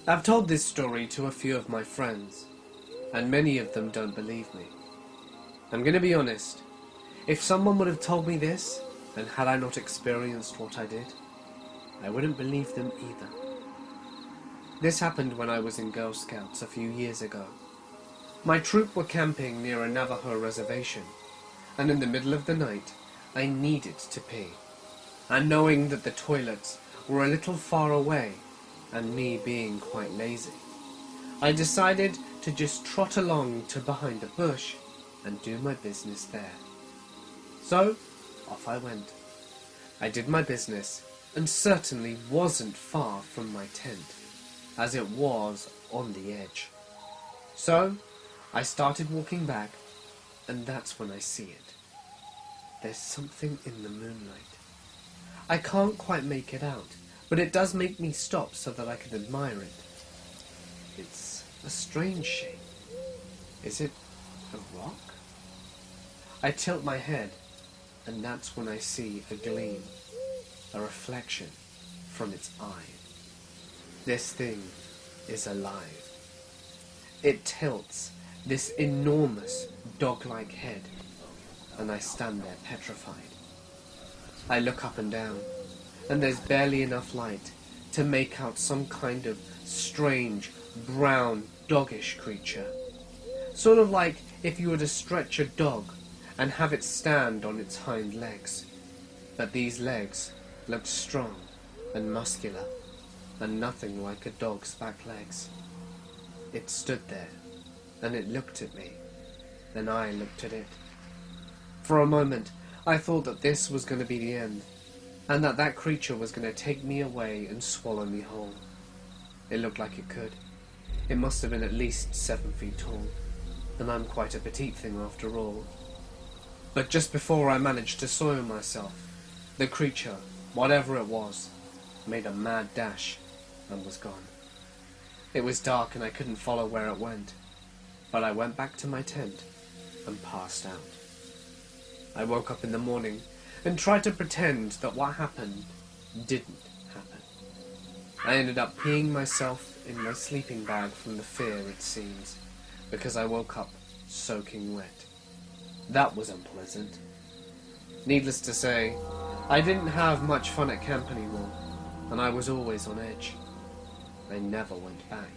I've told this story to a few of my friends, and many of them don't believe me. I'm going to be honest. If someone would have told me this, and had I not experienced what I did, I wouldn't believe them either. This happened when I was in Girl Scouts a few years ago. My troop were camping near a Navajo reservation, and in the middle of the night, I needed to pee. And knowing that the toilets were a little far away, and me being quite lazy, I decided to just trot along to behind a bush and do my business there. So, off I went. I did my business, and certainly wasn't far from my tent, as it was on the edge. So, I started walking back, and that's when I see it. There's something in the moonlight. I can't quite make it out, but it does make me stop so that I can admire it. It's a strange shape. Is it a rock? I tilt my head, and that's when I see a gleam, a reflection from its eye. This thing is alive. It tilts this enormous dog-like head, and I stand there petrified. I look up and down, and there's barely enough light to make out some kind of strange, brown, doggish creature. Sort of like if you were to stretch a dog and have it stand on its hind legs. But these legs looked strong and muscular, and nothing like a dog's back legs. It stood there, and it looked at me, and I looked at it. For a moment, I thought that this was going to be the end, and that that creature was going to take me away and swallow me whole. It looked like it could. It must have been at least 7 feet tall, and I'm quite a petite thing after all. But just before I managed to soil myself, the creature, whatever it was, made a mad dash and was gone. It was dark and I couldn't follow where it went, but I went back to my tent and passed out. I woke up in the morning and tried to pretend that what happened didn't happen. I ended up peeing myself in my sleeping bag from the fear, it seems, because I woke up soaking wet. That was unpleasant. Needless to say, I didn't have much fun at camp anymore, and I was always on edge. I never went back.